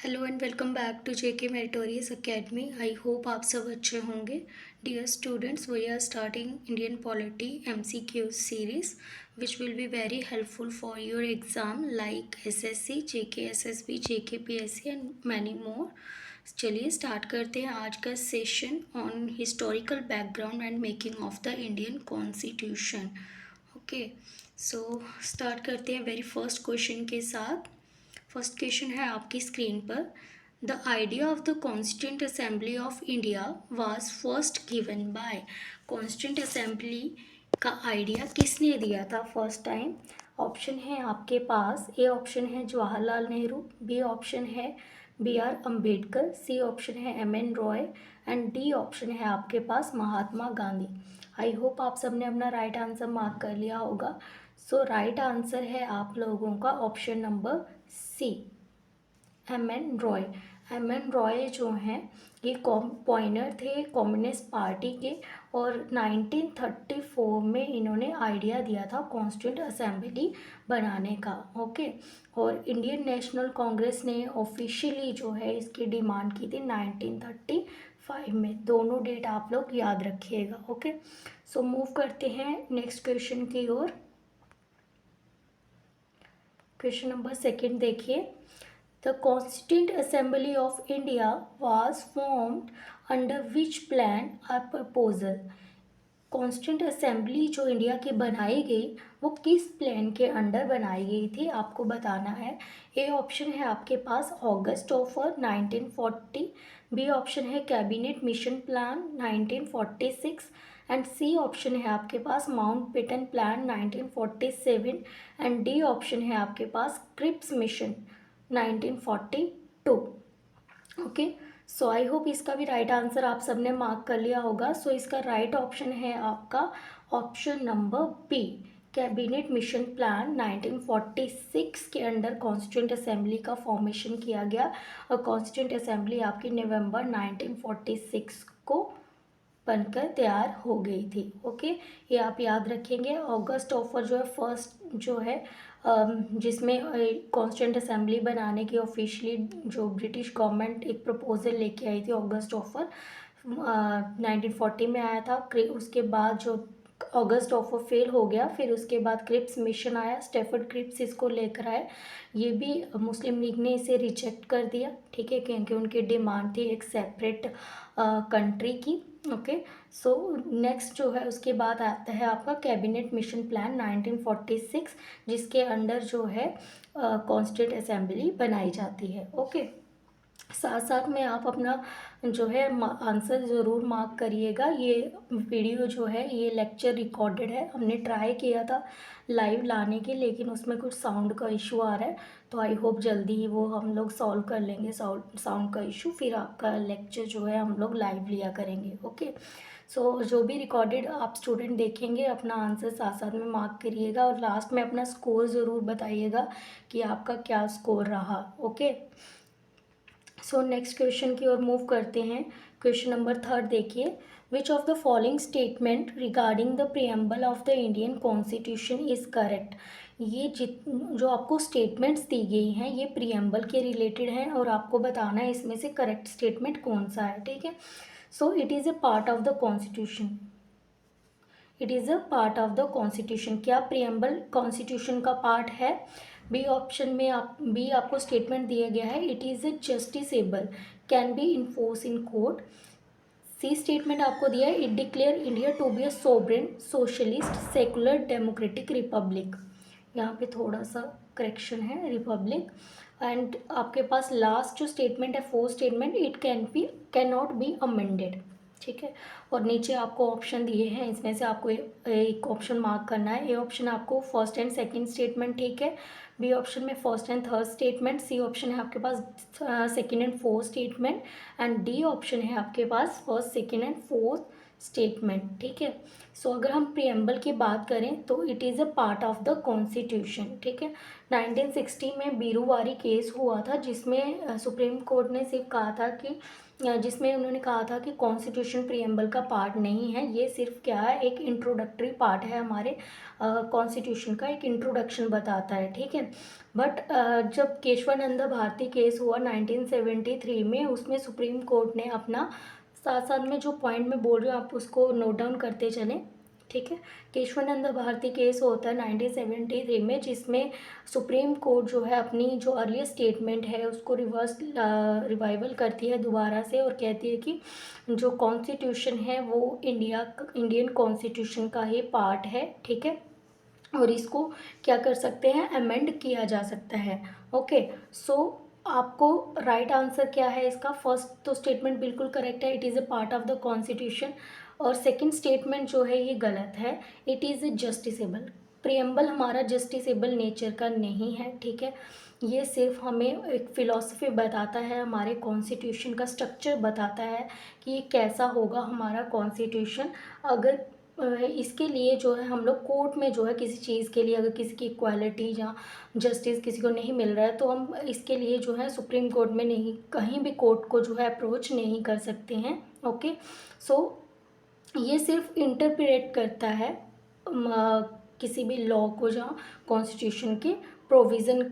Hello and welcome back to JK meritorious academy. I hope आप सब अच्छे होंगे। Dear students, we are starting Indian polity MCQ series which will be very helpful for your exam like SSC, JK SSB, JK PSC and many more. चलिए start करते हैं आज का session on historical background and making of the Indian constitution. Okay, so start करते हैं very first question के साथ। First question है आपकी स्क्रीन पर। The idea of the constituent assembly of India was first given by. Constituent assembly का idea किसने दिया था फर्स्ट टाइम? ऑप्शन है आपके पास, ए ऑप्शन है जवाहरलाल नेहरू, बी ऑप्शन है BR अम्बेडकर, सी ऑप्शन है MN Roy and D option है आपके पास महात्मा गांधी। आई होप आप सबने अपना राइट आंसर मार्क कर लिया होगा। सो राइट आंसर है आप लोगों का option number C, MN Roy. MN Roy जो हैं ये पॉइनर थे कम्युनिस्ट पार्टी के और 1934 में इन्होंने आइडिया दिया था कॉन्स्टिट्यूंट असेंबली बनाने का। ओके, और इंडियन नेशनल कांग्रेस ने ऑफिशियली जो है इसकी डिमांड की थी 1935 में। दोनों डेट आप लोग याद रखिएगा। ओके, सो मूव करते हैं नेक्स्ट क्वेश्चन की ओर। क्वेश्चन नंबर सेकंड देखिए। The Constituent Assembly of India was formed under which plan or proposal? Constituent assembly जो इंडिया की बनाई गई वो किस प्लान के अंडर बनाई गई थी आपको बताना है। ए ऑप्शन है आपके पास अगस्त ऑफ 1940, बी ऑप्शन है cabinet mission plan 1946 and C option है आपके पास Mountbatten plan 1947 and D option है आपके पास Cripps mission 1942। Okay, so I hope इसका भी राइट आंसर आप सबने मार्क कर लिया होगा। सो इसका राइट ऑप्शन है आपका option number B, cabinet mission plan 1946 के अंडर कॉन्स्टिट्यूंट असेंबली का फॉर्मेशन किया गया और कॉन्स्टिट्यूंट असेंबली आपकी नवंबर 1946 को बनकर तैयार हो गई थी। ओके, ये आप याद रखेंगे। अगस्त ऑफर जो है फर्स्ट जो है जिसमें कॉन्स्टिट्यूंट असेंबली बनाने की ऑफिशियली जो ब्रिटिश गवर्नमेंट एक प्रपोजल लेके आई थी, अगस्त ऑफर 1940 में आया था। उसके बाद जो अगस्त ऑफर फेल हो गया, फिर उसके बाद क्रिप्स मिशन आया, स्टेफर्ड क्रिप्स इसको लेकर आए। ये भी मुस्लिम लीग ने इसे रिजेक्ट कर दिया, ठीक है, क्योंकि उनकी डिमांड थी एक सेपरेट कंट्री की। ओके, सो नेक्स्ट जो है उसके बाद आता है आपका कैबिनेट मिशन प्लान 1946 जिसके अंडर जो है कॉन्स्टिट्यूंट असेंबली बनाई जाती है। ओके, साथ साथ में आप अपना जो है आंसर ज़रूर मार्क करिएगा। ये वीडियो जो है ये लेक्चर रिकॉर्डेड है, हमने ट्राई किया था लाइव लाने के लेकिन उसमें कुछ साउंड का इशू आ रहा है, तो आई होप जल्दी ही वो हम लोग सॉल्व कर लेंगे साउंड का इशू, फिर आपका लेक्चर जो है हम लोग लाइव लिया करेंगे। ओके, सो जो भी रिकॉर्डेड आप स्टूडेंट देखेंगे अपना आंसर साथ साथ में मार्क करिएगा और लास्ट में अपना स्कोर ज़रूर बताइएगा कि आपका क्या स्कोर रहा। ओके, सो नेक्स्ट क्वेश्चन की ओर मूव करते हैं। क्वेश्चन नंबर थर्ड देखिए। विच of the following statement regarding the preamble of the Indian constitution is correct? ये जो आपको स्टेटमेंट्स दी गई हैं ये प्रियम्बल के रिलेटेड हैं और आपको बताना है इसमें से करेक्ट स्टेटमेंट कौन सा है। ठीक है, so it is a part of the constitution. It is a part of the constitution. क्या प्रियम्बल कॉन्स्टिट्यूशन का पार्ट है? बी ऑप्शन में बी आपको स्टेटमेंट दिया गया है it is a justiciable, can be enforce in court. C statement आपको दिया है it declare India to be a sovereign socialist secular democratic republic. यहाँ पे थोड़ा सा करेक्शन है, रिपब्लिक। एंड आपके पास लास्ट जो स्टेटमेंट है fourth statement it can not be amended. ठीक है, और नीचे आपको ऑप्शन दिए हैं, इसमें से आपको एक ऑप्शन मार्क करना है। ए ऑप्शन आपको फर्स्ट एंड सेकंड स्टेटमेंट, ठीक है, बी ऑप्शन में first and third statement, C option है आपके पास second and fourth statement and D option है आपके पास first second and fourth statement, ठीक है। सो अगर हम प्रियम्बल की बात करें तो it is a part of the constitution, ठीक है। 1960 में बीरूवारी केस हुआ था जिसमें सुप्रीम कोर्ट ने सिर्फ कहा था कि जिसमें उन्होंने कहा था कि कॉन्स्टिट्यूशन प्रियम्बल का पार्ट नहीं है, ये सिर्फ क्या है, एक इंट्रोडक्टरी पार्ट है, हमारे कॉन्स्टिट्यूशन का एक इंट्रोडक्शन बताता है, ठीक है। बट जब केशवानंद भारती केस हुआ 1973 में, उसमें सुप्रीम कोर्ट ने अपना, साथ साथ में जो पॉइंट मैं बोल रही हूँ आप उसको नोट डाउन करते चलें, ठीक है। केशवानंद भारती केस होता है 1973 में, जिसमें सुप्रीम कोर्ट जो है अपनी जो अर्लियर स्टेटमेंट है उसको रिवाइवल करती है दोबारा से, और कहती है कि जो कॉन्स्टिट्यूशन है वो इंडियन कॉन्स्टिट्यूशन का ही पार्ट है, ठीक है, और इसको क्या कर सकते हैं, अमेंड किया जा सकता है। ओके, सो आपको राइट आंसर क्या है इसका, फर्स्ट तो स्टेटमेंट बिल्कुल करेक्ट है, it is a part of the constitution, और सेकंड स्टेटमेंट जो है ये गलत है, इट इज़ जस्टिसेबल। प्रियम्बल हमारा जस्टिसेबल नेचर का नहीं है, ठीक है। ये सिर्फ हमें एक फ़िलॉसफी बताता है, हमारे कॉन्स्टिट्यूशन का स्ट्रक्चर बताता है कि ये कैसा होगा हमारा कॉन्स्टिट्यूशन। अगर इसके लिए जो है हम लोग कोर्ट में जो है किसी चीज़ के लिए, अगर किसी की इक्वालिटी या जस्टिस किसी को नहीं मिल रहा है तो हम इसके लिए जो है सुप्रीम कोर्ट में नहीं, कहीं भी कोर्ट को जो है अप्रोच नहीं कर सकते हैं। ओके, सो ये सिर्फ इंटरप्रेट करता है किसी भी लॉ को, जहाँ कॉन्स्टिट्यूशन के प्रोविज़न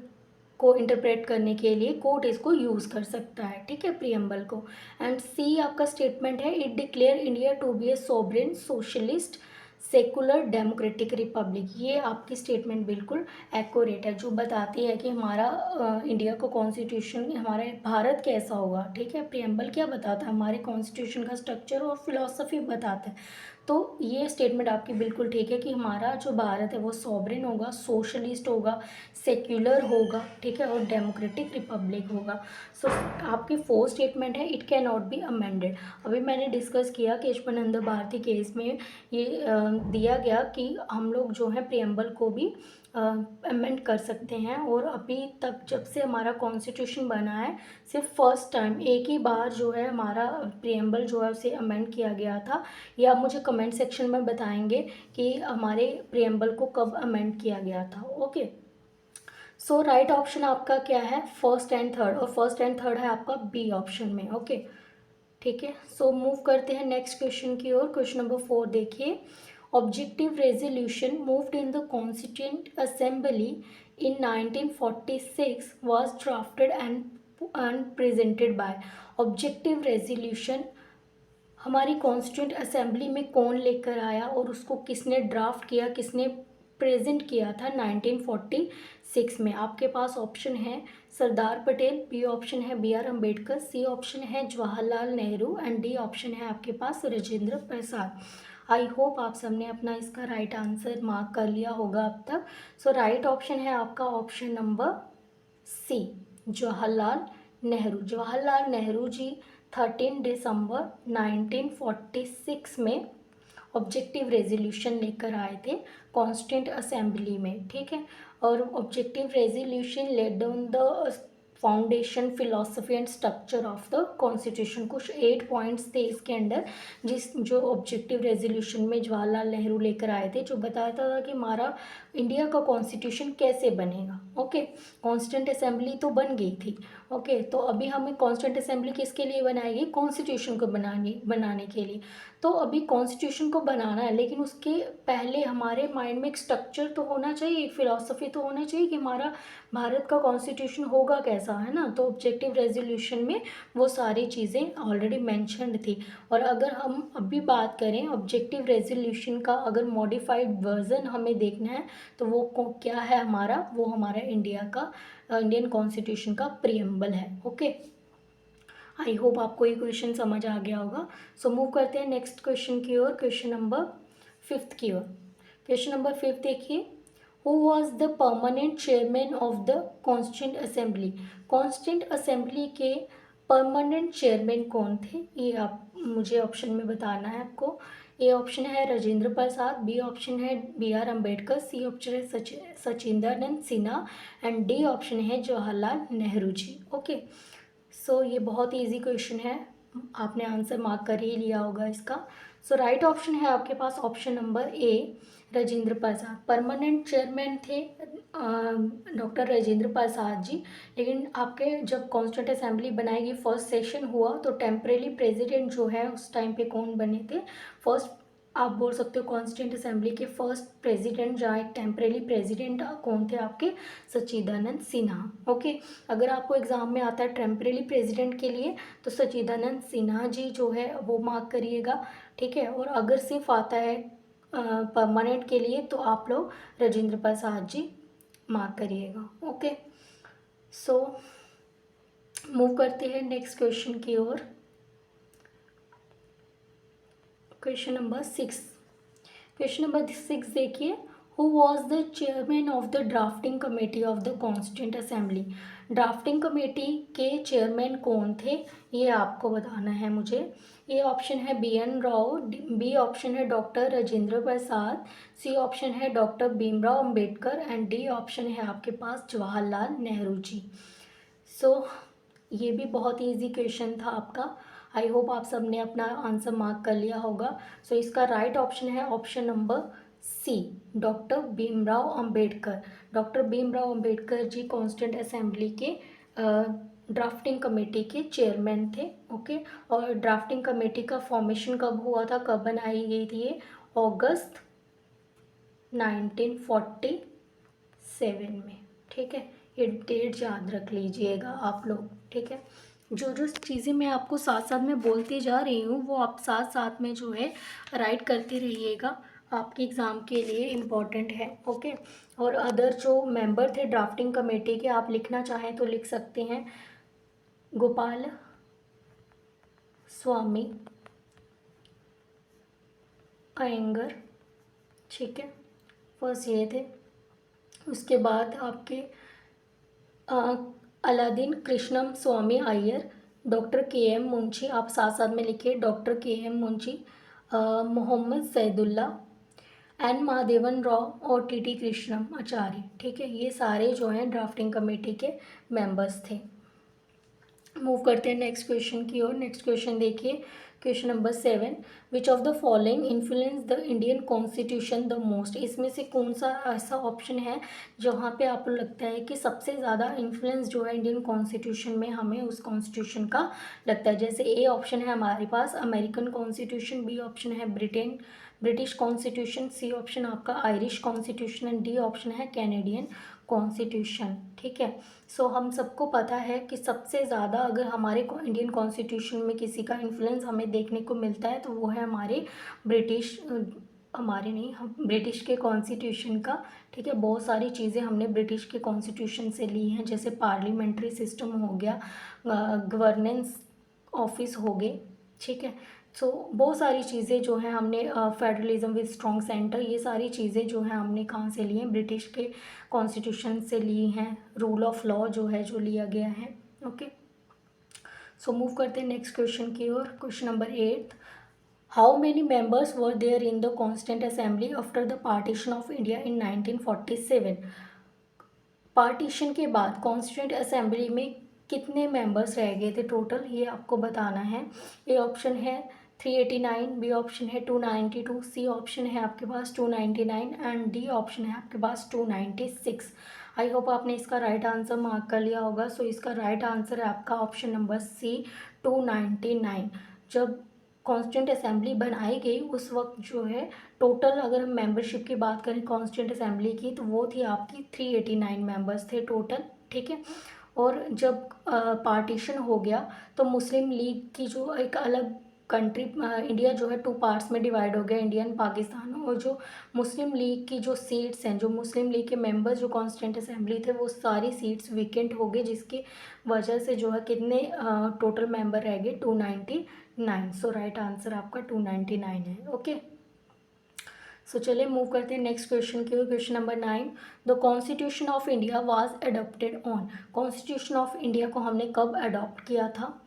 को इंटरप्रेट करने के लिए कोर्ट इसको यूज़ कर सकता है, ठीक है, प्रियम्बल को। एंड सी आपका स्टेटमेंट है, it declare India to be a sovereign socialist secular democratic republic. ये आपकी स्टेटमेंट बिल्कुल एक्यूरेट है, जो बताती है कि हमारा इंडिया का कॉन्स्टिट्यूशन, हमारे भारत कैसा होगा, ठीक है। प्रियम्बल क्या बताता है, हमारे कॉन्स्टिट्यूशन का स्ट्रक्चर और फिलॉसफी बताता है। तो ये स्टेटमेंट आपकी बिल्कुल ठीक है कि हमारा जो भारत है वो सॉवरेन होगा, सोशलिस्ट होगा, सेक्युलर होगा, ठीक है, और डेमोक्रेटिक रिपब्लिक होगा। सो आपकी फोर्थ स्टेटमेंट है, it can not be amended. अभी मैंने डिस्कस किया केशवानंद भारती केस में ये दिया गया कि हम लोग जो है प्रियम्बल को भी अमेंड कर सकते हैं, और अभी तक जब से हमारा कॉन्स्टिट्यूशन बना है सिर्फ फर्स्ट टाइम एक ही बार जो है हमारा प्रियम्बल जो है उसे अमेंड किया गया था। ये आप मुझे कमेंट सेक्शन में बताएंगे कि हमारे प्रियम्बल को कब अमेंड किया गया था। ओके, सो राइट ऑप्शन आपका क्या है, फर्स्ट एंड थर्ड, और फर्स्ट एंड थर्ड है आपका बी ऑप्शन में। ओके, ठीक है। सो मूव करते हैं नेक्स्ट क्वेश्चन की ओर। क्वेश्चन नंबर 4 देखिए, objective resolution moved in the constituent assembly in 1946 was drafted and presented by. Objective resolution हमारी कॉन्स्टिट्यूएंट असेंबली में कौन लेकर आया और उसको किसने ड्राफ्ट किया, किसने प्रेजेंट किया था 1946 में। आपके पास ऑप्शन है सरदार पटेल, बी ऑप्शन है B R Ambedkar, C option है Jawaharlal Nehru, and D option है आपके पास राजेंद्र प्रसाद। आई होप आप सबने अपना इसका राइट आंसर मार्क कर लिया होगा अब तक। सो राइट ऑप्शन है आपका option number C, Jawaharlal Nehru. Jawaharlal Nehru ji 13 दिसंबर 1946 में ऑब्जेक्टिव रेजोल्यूशन लेकर आए थे कॉन्स्टिट्यूएंट असेंबली में, ठीक है। और objective resolution laid down the foundation philosophy and structure of the constitution. कुछ 8 पॉइंट्स थे इसके अंदर, जो ऑब्जेक्टिव रेजोल्यूशन में जवाहरलाल नेहरू लेकर आए थे, जो बताता था कि हमारा इंडिया का कॉन्स्टिट्यूशन कैसे बनेगा। ओके, कॉन्स्टिट्यूएंट असेंबली तो बन गई थी। ओके, तो अभी हमें कॉन्स्टिट्यूएंट असेंबली किसके लिए बनाएगी, कॉन्स्टिट्यूशन को बनाने के लिए। तो अभी कॉन्स्टिट्यूशन को बनाना है, लेकिन उसके पहले हमारे माइंड में एक स्ट्रक्चर तो होना चाहिए, एक फिलॉसफी तो होना चाहिए कि हमारा भारत का कॉन्स्टिट्यूशन होगा कैसा, है ना। तो ऑब्जेक्टिव रेजोल्यूशन में वो सारी चीज़ें ऑलरेडी मेंशन्ड थी। और अगर हम अभी बात करें ऑब्जेक्टिव रेजोल्यूशन का, अगर मॉडिफाइड वर्जन हमें देखना है तो वो क्या है हमारा, वो हमारा इंडियन कॉन्स्टिट्यूशन का प्रियम्बल है। ओके, आई होप आपको ये क्वेश्चन समझ आ गया होगा। सो मूव करते हैं नेक्स्ट क्वेश्चन की ओर, क्वेश्चन नंबर 5 की ओर। क्वेश्चन नंबर 5 देखिए, who was the permanent chairman of the constituent assembly. Constituent assembly के परमानेंट चेयरमैन कौन थे, ये आप मुझे ऑप्शन में बताना है आपको। ए ऑप्शन है राजेंद्र प्रसाद, बी ऑप्शन है B R Ambedkar, C option है Sachchidananda Sinha, and D option है जवाहरलाल नेहरू जी। ओके, सो ये बहुत ही ईजी क्वेश्चन है, आपने आंसर मार्क कर ही लिया होगा इसका। सो राइट ऑप्शन है आपके पास option number A, Rajendra Prasad. Permanent chairman थे डॉक्टर राजेंद्र प्रसाद जी, लेकिन आपके जब कॉन्स्टिट्यूंट असेंबली बनाएगी, फर्स्ट सेशन हुआ, तो टेम्परेरी प्रेसिडेंट जो है उस टाइम पे कौन बने थे, फर्स्ट आप बोल सकते हो कॉन्स्टिट्यूंट असेंबली के फर्स्ट प्रेसिडेंट, जहाँ एक टेम्परेरी प्रेसिडेंट कौन थे आपके, सच्चिदानंद सिन्हा। ओके, अगर आपको एग्जाम में आता है टेम्परेरी प्रेसिडेंट के लिए तो सच्चिदानंद सिन्हा जी जो है वो मार्क करिएगा, ठीक है। और अगर सिर्फ आता है परमानेंट के लिए तो आप लोग राजेंद्र प्रसाद जी मार्क करिएगा। ओके, सो मूव करते हैं नेक्स्ट क्वेश्चन की ओर। क्वेश्चन नंबर 6, क्वेश्चन नंबर 6 देखिए, who was the chairman of the drafting committee of the constituent assembly. Drafting committee के चेयरमैन कौन थे, ये आपको बताना है मुझे। ए ऑप्शन है B N Rao, B option है doctor Rajendra Prasad, C option है doctor Bhimrao Ambedkar and D option है आपके पास जवाहरलाल नेहरू जी। सो ये भी बहुत ईजी क्वेश्चन था आपका। आई होप आप सब ने अपना आंसर मार्क कर लिया होगा। सो इसका राइट ऑप्शन है option number C, doctor Bhimrao Ambedkar. Doctor Bhimrao Ambedkar ji constituent assembly के ड्राफ्टिंग कमेटी के चेयरमैन थे। ओके, और ड्राफ्टिंग कमेटी का फॉर्मेशन कब हुआ था, कब बनाई गई थी ये, अगस्त 1947 में, ठीक है। ये डेट याद रख लीजिएगा आप लोग, ठीक है। जो जो चीज़ें मैं आपको साथ साथ में बोलती जा रही हूँ वो आप साथ साथ में जो है राइट करते रहिएगा, आपके एग्ज़ाम के लिए इम्पॉर्टेंट है। ओके, और अदर जो मेंबर थे ड्राफ्टिंग कमेटी के, आप लिखना चाहें तो लिख सकते हैं, गोपाल स्वामी अयंगर, ठीक है, फर्स्ट ये थे। उसके बाद आपके अलादीन कृष्णम स्वामी अय्यर, डॉक्टर के एम मुंशी, आप साथ साथ में लिखिए डॉक्टर के एम मुंशी, मोहम्मद सैदुल्ला, एन महादेवन राव और टी टी कृष्णम आचार्य, ठीक है। ये सारे जो हैं ड्राफ्टिंग कमेटी के मेंबर्स थे। मूव करते हैं नेक्स्ट क्वेश्चन की ओर। नेक्स्ट क्वेश्चन देखिए, question number 7, which of the following influence the Indian constitution the most. इसमें से कौन सा ऐसा ऑप्शन है जहाँ पे आपको लगता है कि सबसे ज़्यादा इन्फ्लुएंस जो है इंडियन कॉन्स्टिट्यूशन में हमें उस कॉन्स्टिट्यूशन का लगता है। जैसे ए ऑप्शन है हमारे पास अमेरिकन कॉन्स्टिट्यूशन, बी ऑप्शन है ब्रिटिश कॉन्स्टिट्यूशन, सी ऑप्शन आपका Irish constitution and D option है कैनेडियन कॉन्स्टिट्यूशन, ठीक है। सो हम सबको पता है कि सबसे ज़्यादा अगर हमारे इंडियन कॉन्स्टिट्यूशन में किसी का इन्फ्लुएंस हमें देखने को मिलता है तो वो है हमारे हम ब्रिटिश के कॉन्स्टिट्यूशन का, ठीक है। बहुत सारी चीज़ें हमने ब्रिटिश के कॉन्स्टिट्यूशन से ली हैं, जैसे पार्लियामेंट्री सिस्टम हो गया, गवर्नेंस ऑफिस हो गए, ठीक है। सो बहुत सारी चीज़ें जो हैं हमने, फेडरलिज्म विद स्ट्रॉन्ग सेंटर, ये सारी चीज़ें जो हैं हमने कहाँ से ली हैं, ब्रिटिश के कॉन्स्टिट्यूशन से ली हैं। रूल ऑफ लॉ जो है जो लिया गया है। ओके, सो मूव करते हैं नेक्स्ट क्वेश्चन की ओर। Question number 8, how many members were there in the constituent assembly after the partition of India in 1947। Partition के बाद कॉन्स्टिट्यूंट असेंबली में कितने मेंबर्स रह गए थे टोटल, ये आपको बताना है। ए ऑप्शन है 389, बी ऑप्शन है 292, सी ऑप्शन है आपके पास 299 एंड डी ऑप्शन है आपके पास 296। आई होप आपने इसका राइट आंसर मार्क कर लिया होगा। सो इसका राइट आंसर है आपका ऑप्शन नंबर सी, 299। जब कॉन्स्टिट्यूंट असेंबली बनाई गई उस वक्त जो है टोटल, अगर हम मेंबरशिप की बात करें कॉन्स्टिट्यूंट असेंबली की, तो वो थी आपकी 389 मेंबर्स थे टोटल, ठीक है। और जब पार्टीशन हो गया तो मुस्लिम लीग की जो एक अलग कंट्री, इंडिया जो है 2 पार्ट्स में डिवाइड हो गया, इंडियन पाकिस्तान, और जो मुस्लिम लीग की जो सीट्स हैं, जो मुस्लिम लीग के मेंबर्स जो कॉन्स्टिट्यूंट असेंबली थे, वो सारी सीट्स वेकेंट हो गई, जिसकी वजह से जो है कितने टोटल मेंबर रह गए, 299। सो राइट आंसर आपका 299 है। ओके, सो चलिए मूव करते हैं नेक्स्ट क्वेश्चन की ओर। Question number 9, the constitution of India was adopted on. Constitution of India को हमने कब अडॉप्ट किया था।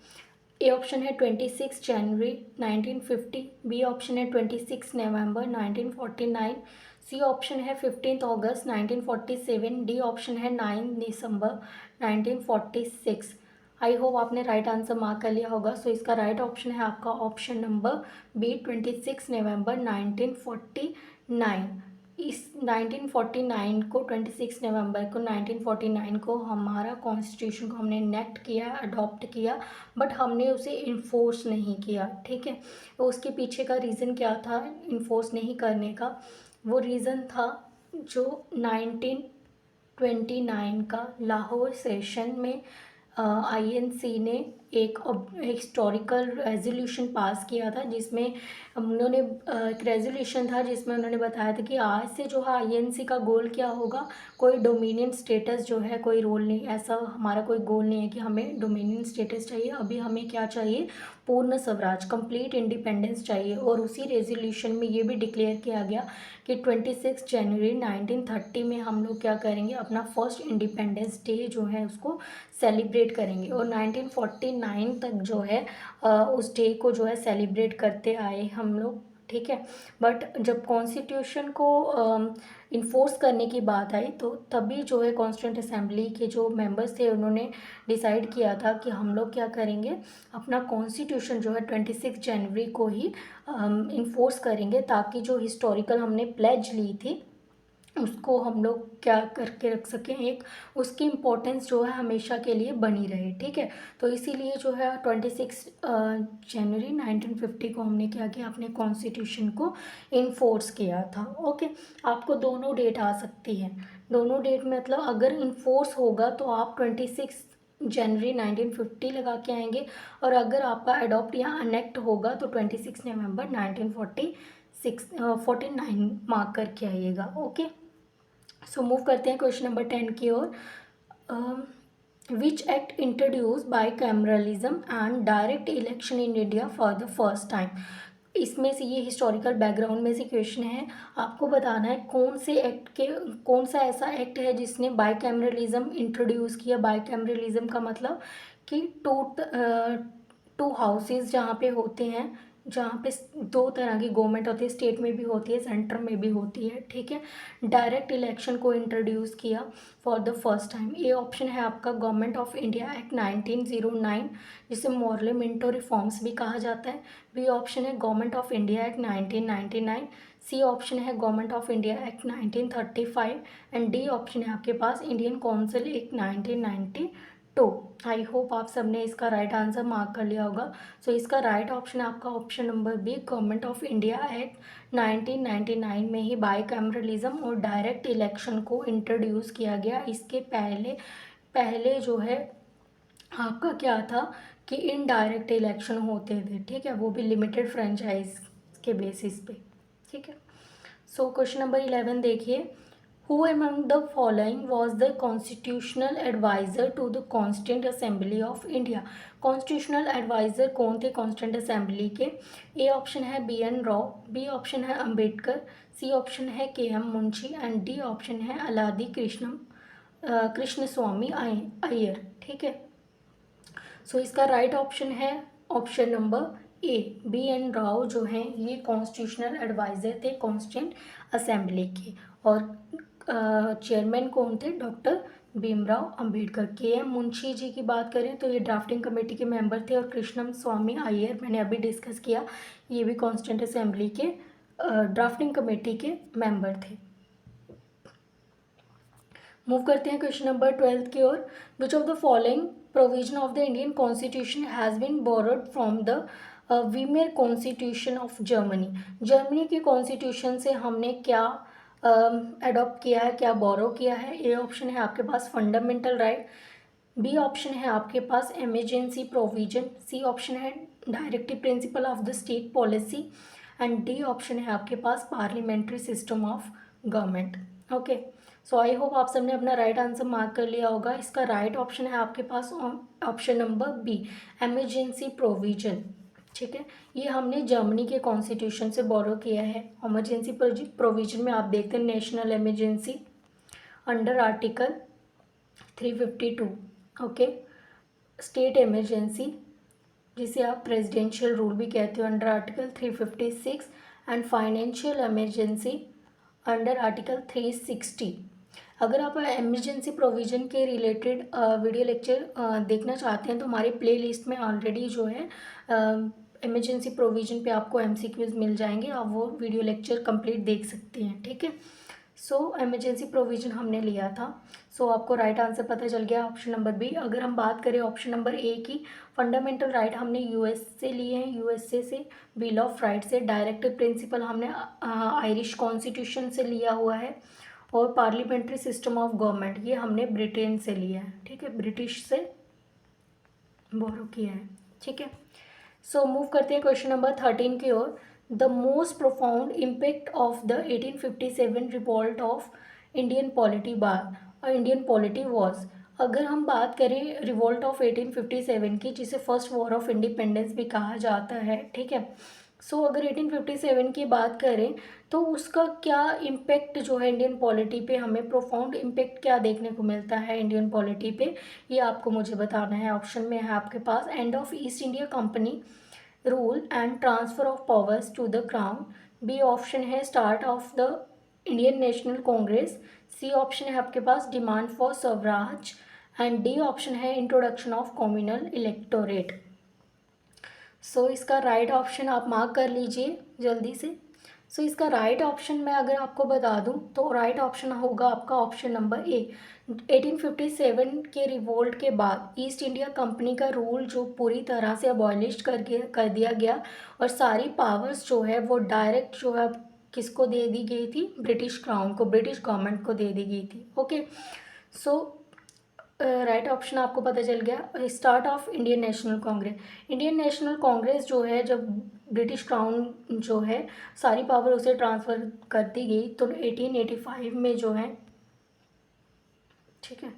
ए ऑप्शन है 26 जनवरी 1950, बी ऑप्शन है 26 नवंबर 1949, सी ऑप्शन है 15 अगस्त 1947, डी ऑप्शन है 9 दिसंबर 1946। आई होप आपने राइट आंसर मार्क कर लिया होगा। सो इसका राइट ऑप्शन है आपका ऑप्शन नंबर बी, 26 नवंबर 1949। इस 1949 को 26 नवंबर को 1949 को हमारा कॉन्स्टिट्यूशन को हमने नेक्ट किया, अडॉप्ट किया, बट हमने उसे इन्फोर्स नहीं किया। ठीक है, तो उसके पीछे का रीज़न क्या था इन्फोर्स नहीं करने का? वो रीज़न था जो 1929 का लाहौर सेशन में आईएनसी ने एक हिस्टोरिकल रेजोल्यूशन पास किया था, जिसमें उन्होंने एक रेजोल्यूशन था जिसमें उन्होंने बताया था कि आज से जो है आईएनसी का गोल क्या होगा, कोई डोमिनियन स्टेटस जो है कोई रोल नहीं, ऐसा हमारा कोई गोल नहीं है कि हमें डोमिनियन स्टेटस चाहिए। अभी हमें क्या चाहिए, पूर्ण स्वराज, कंप्लीट इंडिपेंडेंस चाहिए। और उसी रेजोल्यूशन में ये भी डिक्लेयर किया गया कि 26 जनवरी 1930 में हम लोग क्या करेंगे, अपना फर्स्ट इंडिपेंडेंस डे जो है उसको सेलिब्रेट करेंगे। और 1949 तक जो है उस डे को जो है सेलिब्रेट करते आए हम लोग। ठीक है, बट जब कॉन्स्टिट्यूशन को इन्फोर्स करने की बात आई तो तभी जो है कॉन्स्टिट्यूंट असेंबली के जो मेंबर्स थे उन्होंने डिसाइड किया था कि हम लोग क्या करेंगे, अपना कॉन्स्टिट्यूशन जो है 26 जनवरी को ही इन्फोर्स करेंगे, ताकि जो हिस्टोरिकल हमने प्लेज ली थी उसको हम लोग क्या करके रख सकें, एक उसकी इम्पोर्टेंस जो है हमेशा के लिए बनी रहे। ठीक है, तो इसीलिए जो है 26 जनवरी 1950 को हमने क्या किया, अपने कॉन्स्टिट्यूशन को इन्फोर्स किया था। ओके, आपको दोनों डेट आ सकती है, दोनों डेट मतलब अगर इन्फोर्स होगा तो आप 26 जनवरी 1950 लगा के आएंगे, और अगर आपका अडॉप्ट या अनेक्ट होगा तो 26 नवंबर 1949 मार्क करके आइएगा। ओके, सो मूव करते हैं क्वेश्चन नंबर 10 की ओर। Which act introduce by cameralism and direct election in India for the first time? इसमें से ये हिस्टोरिकल बैकग्राउंड में से क्वेश्चन है, आपको बताना है कौन से एक्ट के, कौन सा ऐसा एक्ट है जिसने बाय कैमरलिज्म इंट्रोड्यूस किया। बाय कैमरलिज्म का मतलब कि टू हाउसेज जहाँ पे होते हैं, जहाँ पे दो तरह की गवर्नमेंट होती है, स्टेट में भी होती है, सेंटर में भी होती है। ठीक है, डायरेक्ट इलेक्शन को इंट्रोड्यूस किया for the first time. A option है आपका गवर्नमेंट ऑफ इंडिया एक्ट 1909, जिसे मॉर्लेमेंटो रिफॉर्म्स भी कहा जाता है। बी ऑप्शन है government of India act 1999। C option है government of India act 1935 and D option है आपके पास Indian council act 1992। I hope आप सबने इसका राइट आंसर मार्क कर लिया होगा। सो इसका राइट ऑप्शन है आपका option number B, government of India act 1999 में ही बाई कैमरलिज्म और डायरेक्ट इलेक्शन को इंट्रोड्यूस किया गया। इसके पहले पहले जो है आपका क्या था कि इनडायरेक्ट इलेक्शन होते थे। ठीक है, वो भी लिमिटेड फ्रेंचाइज के बेसिस पे। ठीक है, सो क्वेश्चन नंबर 11 देखिए, who among the following was the constitutional advisor to the Constituent Assembly of India? Constitutional adviser कौन थे कॉन्स्टिट्यूंट असेंबली के? ए ऑप्शन है B N Rao, B option है अंबेडकर, सी ऑप्शन है K M Munshi and D option है Alladi Krishnaswami Ayyar. ठीक है, so इसका राइट ऑप्शन है option number A, B N Rao जो हैं ये कॉन्स्टिट्यूशनल एडवाइज़र थे कॉन्स्टिट्यूंट असेंबली के। और चेयरमैन कौन थे? Doctor Bhimrao Ambedkar. K M Munshi ji की बात करें तो ये ड्राफ्टिंग कमेटी के मेंबर थे। और कृष्णम स्वामी अय्यर मैंने अभी डिस्कस किया, ये भी कॉन्स्टिट्यूंट असेंबली के ड्राफ्टिंग कमेटी के मेंबर थे। मूव करते हैं क्वेश्चन नंबर 12 की ओर। Which of the following provision of the Indian constitution has been borrowed from the Weimar constitution of Germany? Germany की कॉन्स्टिट्यूशन से हमने क्या अडॉप्ट किया है, क्या बोरो किया है? ए ऑप्शन है आपके पास फंडामेंटल राइट, बी ऑप्शन है आपके पास इमरजेंसी प्रोविजन, सी ऑप्शन है directive principle of the state policy and D option है आपके पास parliamentary system of government. Okay, so I hope आप सबने अपना राइट आंसर मार्क कर लिया होगा। इसका राइट ऑप्शन है आपके पास option number B, emergency provision. ठीक है, ये हमने जर्मनी के कॉन्स्टिट्यूशन से बोरो किया है। इमरजेंसी प्रोविजन में आप देखते हैं national emergency under article 352। Okay, state emergency जिसे आप प्रेसिडेंशियल रूल भी कहते हो under article 356 and financial emergency under article 360 अगर आप इमरजेंसी प्रोविज़न के रिलेटेड वीडियो लेक्चर देखना चाहते हैं तो हमारे प्ले लिस्ट में ऑलरेडी जो है इमरजेंसी प्रोविज़न पे आपको एमसीक्यूज़ मिल जाएंगे, आप वो वीडियो लेक्चर कंप्लीट देख सकते हैं, ठीक है। सो इमरजेंसी प्रोविज़न हमने लिया था। सो आपको राइट आंसर पता चल गया ऑप्शन नंबर बी। अगर हम बात करें ऑप्शन नंबर ए की, फंडामेंटल राइट हमने यूएस से लिए हैं, यूएसए से, बिल ऑफ राइट से, डायरेक्टिव प्रिंसिपल हमने आयरिश कॉन्स्टिट्यूशन से लिया हुआ है, और पार्लियामेंट्री सिस्टम ऑफ गवर्नमेंट ये हमने ब्रिटेन से लिया है, ठीक है, ब्रिटिश से बोरो किया है, ठीक है। सो मूव करते हैं क्वेश्चन नंबर 13 की ओर। The most profound impact of the 1857 revolt of Indian polity was. अगर हम बात करें रिवॉल्ट ऑफ 1857 की, जिसे फर्स्ट वॉर ऑफ इंडिपेंडेंस भी कहा जाता है, ठीक है। सो अगर 1857 की बात करें तो उसका क्या इम्पेक्ट जो है इंडियन पॉलिटी पे, हमें प्रोफाउंड इम्पेक्ट क्या देखने को मिलता है इंडियन पॉलिटी पे, ये आपको मुझे बताना है। ऑप्शन में है आपके पास end of East India Company rule and transfer of powers to the crown, B option है start of the Indian National Congress, C option है आपके पास demand for swaraj, and D option है introduction of communal electorate. So इसका right option आप mark कर लीजिए जल्दी से। सो इसका राइट ऑप्शन मैं अगर आपको बता दूं तो राइट ऑप्शन होगा आपका ऑप्शन नंबर ए। 1857 के रिवोल्ट के बाद ईस्ट इंडिया कंपनी का रूल जो पूरी तरह से अबॉलिश कर दिया गया, और सारी पावर्स जो है वो डायरेक्ट जो है किसको दे दी गई थी, ब्रिटिश क्राउन को, ब्रिटिश गवर्नमेंट को दे दी गई थी, ओके। सो राइट ऑप्शन आपको पता चल गया। Start of Indian National Congress, Indian National Congress जो है जब ब्रिटिश क्राउन जो है सारी पावर उसे ट्रांसफ़र कर दी गई तो 1885 में जो है, ठीक है,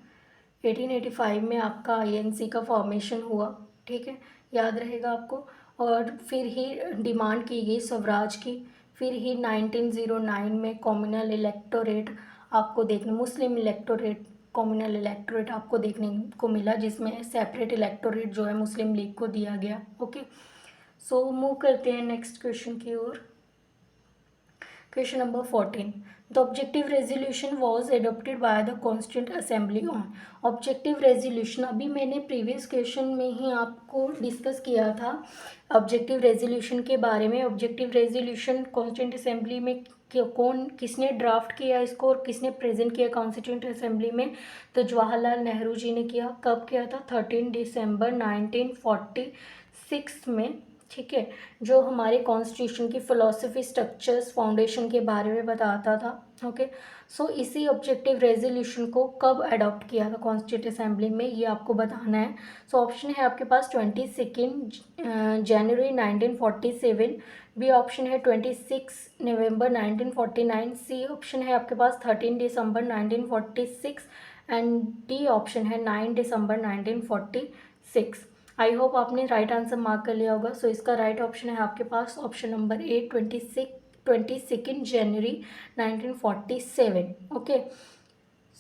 1885 में आपका आईएनसी का फॉर्मेशन हुआ, ठीक है, याद रहेगा आपको। और फिर ही डिमांड की गई स्वराज की, फिर ही 1909 में कम्युनल इलेक्टोरेट आपको देखने, मुस्लिम इलेक्टोरेट, कम्युनल इलेक्टोरेट आपको देखने को मिला, जिसमें सेपरेट इलेक्टोरेट जो है मुस्लिम लीग को दिया गया, ओके। सो मूव करते हैं नेक्स्ट क्वेश्चन की ओर। Question number 14, the objective resolution was adopted by the constituent assembly on. Objective resolution अभी मैंने प्रीवियस क्वेश्चन में ही आपको डिस्कस किया था ऑब्जेक्टिव रेजोल्यूशन के बारे में। ऑब्जेक्टिव रेजोल्यूशन कॉन्स्टिट्यूंट असेंबली में कौन किसने ड्राफ्ट किया इसको और किसने प्रेजेंट किया कॉन्स्टिट्यूंट असेंबली में, तो जवाहरलाल नेहरू जी ने किया। कब किया था, 13 दिसंबर 1946 में, ठीक है, जो हमारे कॉन्स्टिट्यूशन की फ़िलॉसफी, स्ट्रक्चर्स, फाउंडेशन के बारे में बताता था, ओके। सो इसी ऑब्जेक्टिव रेजोल्यूशन को कब अडॉप्ट किया था कॉन्स्टिट्यूंट असेंबली में, ये आपको बताना है। सो ऑप्शन है आपके पास 22 जनवरी 1947, बी ऑप्शन है 26 नवंबर 1949, सी ऑप्शन है आपके पास 13 दिसंबर 1946, एंड डी ऑप्शन है 9 दिसंबर 1946। आई होप आपने राइट आंसर मार्क कर लिया होगा। सो इसका राइट ऑप्शन है आपके पास ऑप्शन नंबर ए, 22 जनवरी 1947, ओके।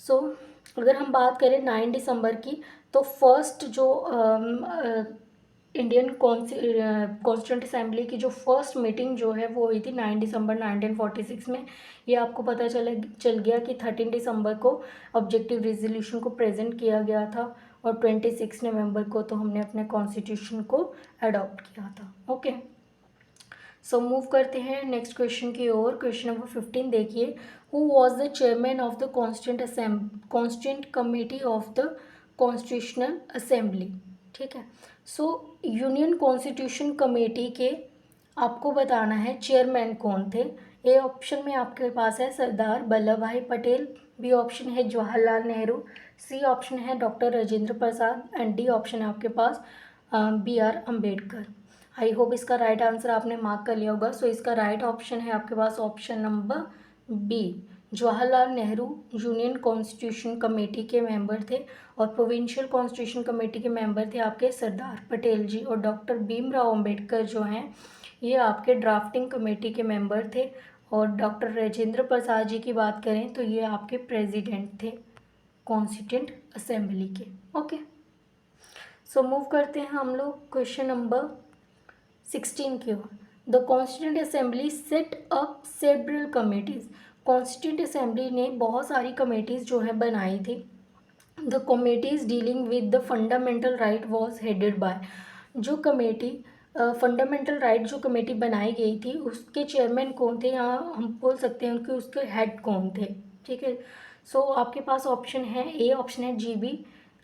सो अगर हम बात करें 9 दिसंबर की, तो फर्स्ट जो इंडियन कॉन्स्टिट्यूंट असेंबली की जो फर्स्ट मीटिंग जो है वो हुई थी 9 दिसंबर 1946 में। ये आपको पता चल गया कि 13 दिसंबर को ऑब्जेक्टिव रेजोल्यूशन को प्रेजेंट किया गया था, और 26 नवंबर को तो हमने अपने कॉन्स्टिट्यूशन को अडॉप्ट किया था, ओके। सो मूव करते हैं नेक्स्ट क्वेश्चन की ओर। क्वेश्चन नंबर 15 देखिए, who was the chairman of the constituent committee of the constitutional assembly, ठीक है। सो यूनियन कॉन्स्टिट्यूशन कमेटी के आपको बताना है चेयरमैन कौन थे। ए ऑप्शन में आपके पास है सरदार वल्लभ भाई पटेल, बी ऑप्शन है जवाहरलाल नेहरू, सी ऑप्शन है doctor Rajendra Prasad, and D option है आपके पास B R Ambedkar. I hope इसका राइट आंसर आपने मार्क कर लिया होगा। सो इसका राइट ऑप्शन है आपके पास option number B, Jawaharlal Nehru union constitution committee के मेंबर थे, और प्रोविंशियल कॉन्स्टिट्यूशन कमेटी के मेंबर थे आपके सरदार पटेल जी, और डॉक्टर भीमराव अंबेडकर जो हैं ये आपके ड्राफ्टिंग कमेटी के मेंबर थे, और डॉक्टर राजेंद्र प्रसाद जी की बात करें तो ये आपके प्रेसिडेंट थे कॉन्स्टिट्यूंट असेंबली के, ओके। सो मूव करते हैं हम लोग क्वेश्चन नंबर 16 की ओर। The constituent assembly set up several committees. Constituent assembly ने बहुत सारी कमेटीज़ जो है बनाई थी। The committees dealing with the fundamental right was headed by, जो कमेटी फंडामेंटल राइट जो कमेटी बनाई गई थी उसके चेयरमैन कौन थे, यहाँ हम बोल सकते हैं कि उसके हेड कौन थे। ठीक है, सो आपके पास ऑप्शन है, ए ऑप्शन है जीबी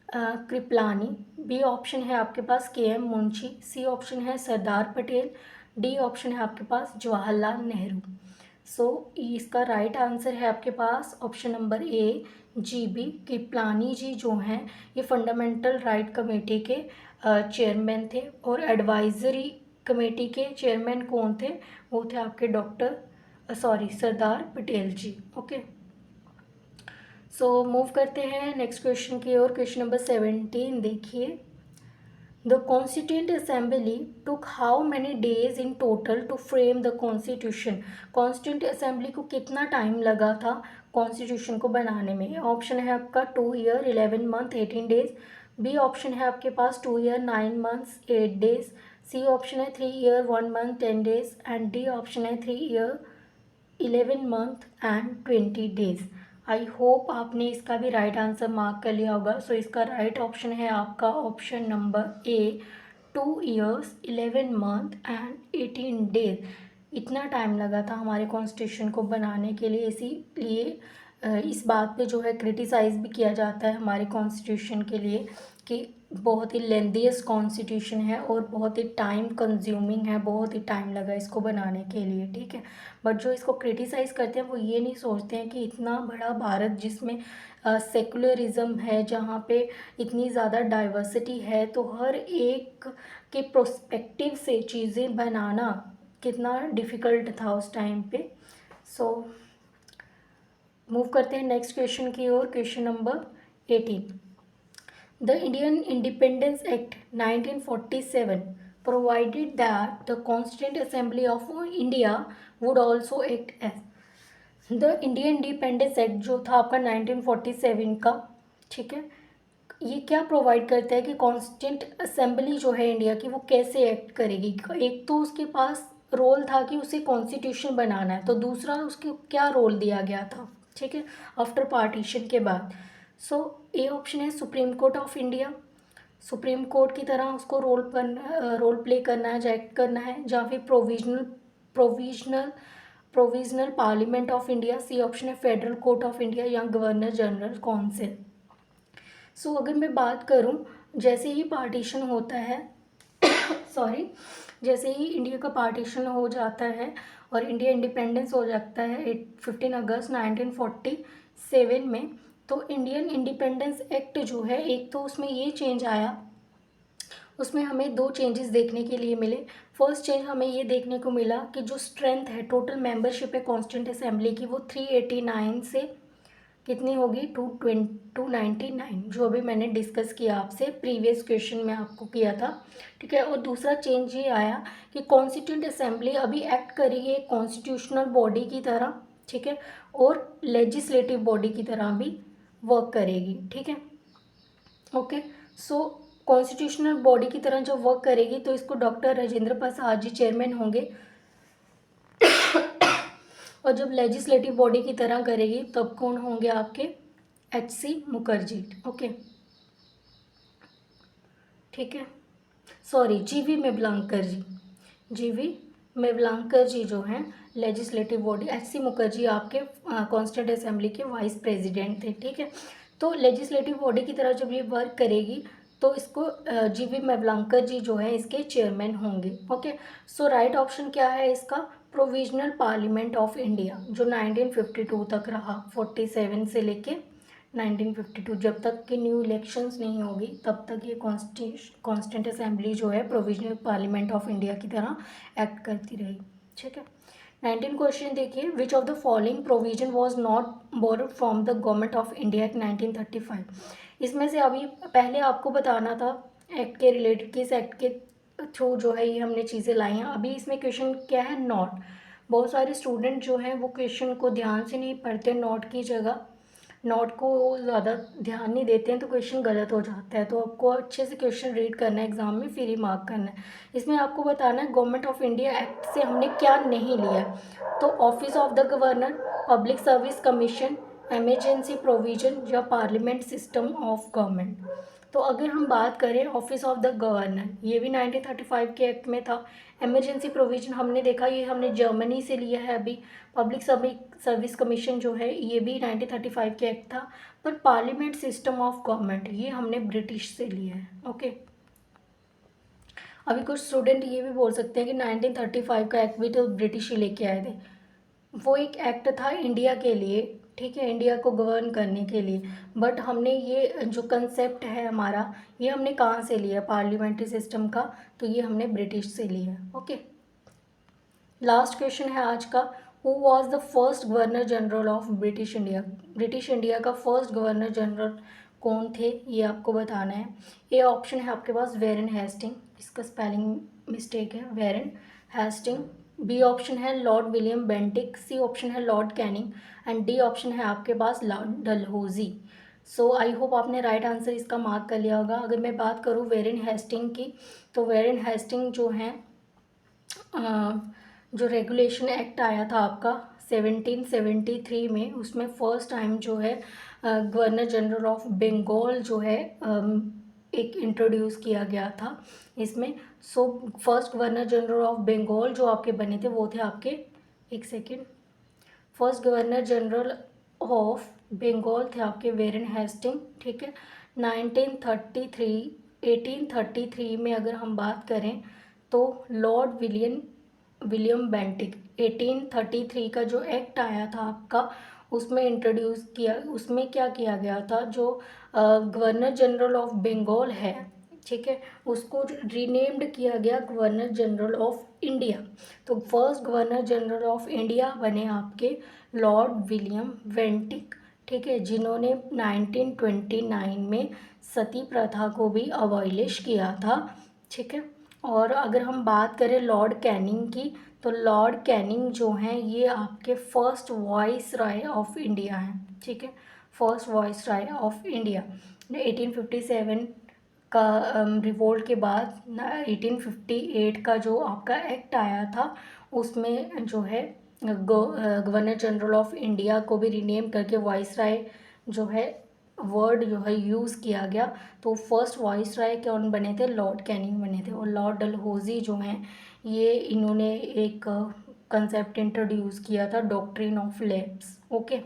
कृपलानी, बी ऑप्शन है आपके पास केएम मुंशी, सी ऑप्शन है सरदार पटेल, डी ऑप्शन है आपके पास जवाहरलाल नेहरू। सो इसका राइट आंसर है आपके पास option number A GB Kripalani ji जो हैं ये फंडामेंटल राइट कमेटी के चेयरमैन थे। और एडवाइजरी कमेटी के चेयरमैन कौन थे, वो थे आपके सरदार पटेल जी। ओके, सो मूव करते हैं नेक्स्ट क्वेश्चन की ओर। क्वेश्चन नंबर 17 देखिए, the constituent assembly took how many days in total two frame the constitution. Constituent assembly को कितना टाइम लगा था कॉन्स्टिट्यूशन को बनाने में। ऑप्शन है आपका 2 year 11 month 18 days, B option है आपके पास 2 year 9 months 8 days, C option है 3 year 1 month 10 days and D option है 3 year 11 month and 20 days. I hope आपने इसका भी राइट आंसर मार्क कर लिया होगा। सो इसका राइट ऑप्शन है आपका option number A 2 years 11 month and 18 days. इतना टाइम लगा था हमारे कॉन्स्टिट्यूशन को बनाने के लिए, इसीलिए इस बात पे जो है क्रिटिसाइज़ भी किया जाता है हमारे कॉन्स्टिट्यूशन के लिए कि बहुत ही लेंथीएस्ट कॉन्स्टिट्यूशन है और बहुत ही टाइम कंज्यूमिंग है, बहुत ही टाइम लगा इसको बनाने के लिए। ठीक है, बट जो इसको क्रिटिसाइज़ करते हैं वो ये नहीं सोचते हैं कि इतना बड़ा भारत जिसमें सेकुलरिज्म है, जहाँ पे इतनी ज़्यादा डाइवर्सिटी है, तो हर एक के प्रोस्पेक्टिव से चीज़ें बनाना कितना डिफ़िकल्ट था उस टाइम पे। सो मूव करते हैं नेक्स्ट क्वेश्चन की ओर। Question number 18, the Indian Independence Act 1947 provided that the Constituent Assembly of India would also act as the Indian Independence act जो था आपका 1947 का। ठीक है, ये क्या प्रोवाइड करता है कि कॉन्स्टिट्यूंट असेंबली जो है इंडिया की वो कैसे एक्ट करेगी। एक तो उसके पास रोल था कि उसे कॉन्स्टिट्यूशन बनाना है, तो दूसरा उसके क्या रोल दिया गया था। ठीक है, आफ्टर पार्टीशन के बाद। सो ए ऑप्शन है supreme court of India, supreme court की तरह उसको रोल प्ले करना है, एक्ट करना है, या फिर provisional provisional parliament of India, C option है फेडरल कोर्ट ऑफ इंडिया या गवर्नर जनरल काउंसिल। सो अगर मैं बात करूं, जैसे ही पार्टीशन होता है सॉरी जैसे ही इंडिया का पार्टीशन हो जाता है और इंडिया इंडिपेंडेंस हो जाता है 15 अगस्त 1947 में, तो इंडियन इंडिपेंडेंस एक्ट जो है, एक तो उसमें ये चेंज आया, उसमें हमें दो चेंजेस देखने के लिए मिले। फर्स्ट चेंज हमें ये देखने को मिला कि जो स्ट्रेंथ है, टोटल मेंबरशिप है कॉन्स्टिट्यूंट असेंबली की, वो 389 से कितनी होगी 299, जो अभी मैंने डिस्कस किया आपसे प्रीवियस क्वेश्चन में आपको किया था। ठीक है, और दूसरा चेंज ये आया कि कॉन्स्टिट्यूंट असेंबली अभी एक्ट करेगी एक कॉन्स्टिट्यूशनल बॉडी की तरह। ठीक है, और लेजिस्लेटिव बॉडी की तरह भी वर्क करेगी। ठीक है, ओके, सो कॉन्स्टिट्यूशनल बॉडी की तरह जब वर्क करेगी तो इसको डॉक्टर राजेंद्र प्रसाद जी चेयरमैन होंगे और जब लेजिस्लेटिव बॉडी की तरह करेगी तब कौन होंगे आपके HC मुखर्जी। ओके, ठीक है, सॉरी GV मेवलांकर जी, GV मेवलांकर जी जो हैं लेजिस्लेटिव बॉडी, HC मुखर्जी आपके कॉन्स्टिट्यूंट असेंबली के वाइस प्रेसिडेंट थे। ठीक है, तो लेजिस्लेटिव बॉडी की तरह जब ये वर्क करेगी तो इसको GV मेवलांकर जी जो है इसके चेयरमैन होंगे। ओके, सो राइट ऑप्शन क्या है इसका, प्रोविजनल पार्लियामेंट ऑफ इंडिया, जो 1952 तक रहा, 47 से लेके 1952, जब तक कि न्यू इलेक्शंस नहीं होगी तब तक ये कॉन्स्टिट्यूंट असेंबली जो है प्रोविजनल पार्लियामेंट ऑफ इंडिया की तरह एक्ट करती रही। ठीक है, 19 क्वेश्चन देखिए, विच of the following provision was not borrowed from the government of India act 1935। इसमें से अभी पहले आपको बताना था एक्ट के रिलेटेड, किस एक्ट के थ्रू जो है ये हमने चीज़ें लाई हैं। अभी इसमें क्वेश्चन क्या है, नॉट। बहुत सारे स्टूडेंट जो हैं वो क्वेश्चन को ध्यान से नहीं पढ़ते, नॉट की जगह नोट को ज़्यादा ध्यान नहीं देते हैं तो क्वेश्चन गलत हो जाता है। तो आपको अच्छे से क्वेश्चन रीड करना है, एग्जाम में फिर ही मार्क करना है। इसमें आपको बताना है गवर्नमेंट ऑफ इंडिया एक्ट से हमने क्या नहीं लिया है। तो office of the governor, public service commission, emergency provision या पार्लियामेंट सिस्टम ऑफ गवर्नमेंट। तो अगर हम बात करें ऑफिस ऑफ द गवर्नर, ये भी 1935 के एक्ट में था। इमरजेंसी प्रोविजन हमने देखा, ये हमने जर्मनी से लिया है अभी। पब्लिक सर्विस कमीशन जो है ये भी 1935 के एक्ट था। पर पार्लियामेंट सिस्टम ऑफ गवर्नमेंट ये हमने ब्रिटिश से लिया है। ओके, अभी कुछ स्टूडेंट ये भी बोल सकते हैं कि 1935 का एक्ट भी तो ब्रिटिश ही लेके आए थे। वो एक एक्ट था इंडिया के लिए, ठीक है, इंडिया को गवर्न करने के लिए। बट हमने ये जो कंसेप्ट है हमारा, ये हमने कहाँ से लिया, पार्लियामेंट्री सिस्टम का, तो ये हमने ब्रिटिश से लिया। ओके, लास्ट क्वेश्चन है आज का, who was the first governor general of British India. British India का फर्स्ट गवर्नर जनरल कौन थे, ये आपको बताना है। ए ऑप्शन है आपके पास वेरन हेस्टिंग, इसका स्पेलिंग मिस्टेक है, वेरन हेस्टिंग। बी ऑप्शन है Lord William Bentinck, C option है Lord Canning and D option है आपके पास Lord Dalhousie. So I hope आपने राइट आंसर इसका मार्क कर लिया होगा। अगर मैं बात करूँ वेरन हेस्टिंग की, तो वेरन हेस्टिंग जो है जो रेगुलेशन एक्ट आया था आपका 1773 में, उसमें फ़र्स्ट टाइम जो है गवर्नर जनरल ऑफ बंगाल जो है एक इंट्रोड्यूस किया गया था इसमें। So first governor general of Bengal जो आपके बने थे वो थे आपके, एक second, first governor general of Bengal थे आपके वेरन हेस्टिंग, ठीक है। 1833 में अगर हम बात करें तो लॉर्ड विलियम बेंटिक 1833 का जो एक्ट आया था आपका, उसमें इंट्रोड्यूस किया, उसमें क्या किया गया था, जो गवर्नर जनरल ऑफ बंगाल है, ठीक है, उसको रीनेम्ड किया गया गवर्नर जनरल ऑफ इंडिया। तो first governor general of India बने आपके लॉर्ड विलियम बेंटिक, ठीक है, जिन्होंने 1929 में सती प्रथा को भी अबॉलिश किया था, ठीक है। और अगर हम बात करें लॉर्ड कैनिंग की, तो लॉर्ड कैनिंग जो हैं ये आपके first voice Roy of India हैं, ठीक है, first voice Roy of India. 1857 का रिवोल्ट के बाद 1858 का जो आपका एक्ट आया था, उसमें जो है गवर्नर जनरल ऑफ इंडिया को भी रीनेम करके वॉइस राय जो है वर्ड जो है यूज़ किया गया। तो फर्स्ट वॉइस राय कौन बने थे, लॉर्ड कैनिंग बने थे। और लॉर्ड डलहौजी जो हैं ये इन्होंने एक कंसेप्ट इंट्रोड्यूस किया था, doctrine of lapse. Okay,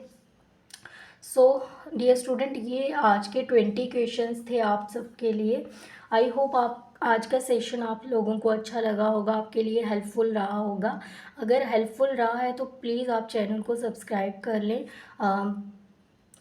so dear student, ये आज के 20 क्वेश्चंस थे आप सबके लिए। आई होप आप आज का सेशन आप लोगों को अच्छा लगा होगा, आपके लिए हेल्पफुल रहा होगा। अगर हेल्पफुल रहा है तो प्लीज़ आप चैनल को सब्सक्राइब कर लें,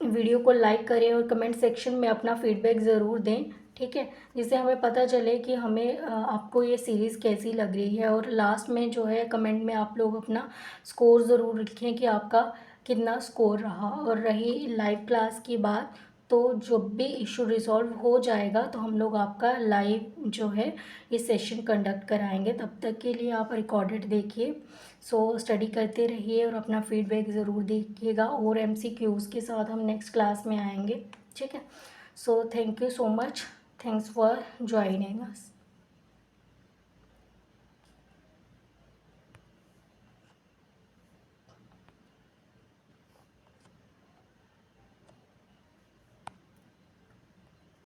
वीडियो को लाइक करें और कमेंट सेक्शन में अपना फीडबैक ज़रूर दें, ठीक है, जिससे हमें पता चले कि हमें आपको ये सीरीज़ कैसी लग रही है। और लास्ट में जो है कमेंट में आप लोग अपना स्कोर ज़रूर लिखें कि आपका कितना स्कोर रहा। और रही लाइव क्लास की बात, तो जब भी इशू रिजॉल्व हो जाएगा तो हम लोग आपका लाइव जो है ये सेशन कंडक्ट कराएंगे। तब तक के लिए आप रिकॉर्डेड देखिए, सो स्टडी करते रहिए और अपना फीडबैक ज़रूर देखिएगा। और MCQs के साथ हम नेक्स्ट क्लास में आएंगे, ठीक है। So thank you so much, thanks for joining us.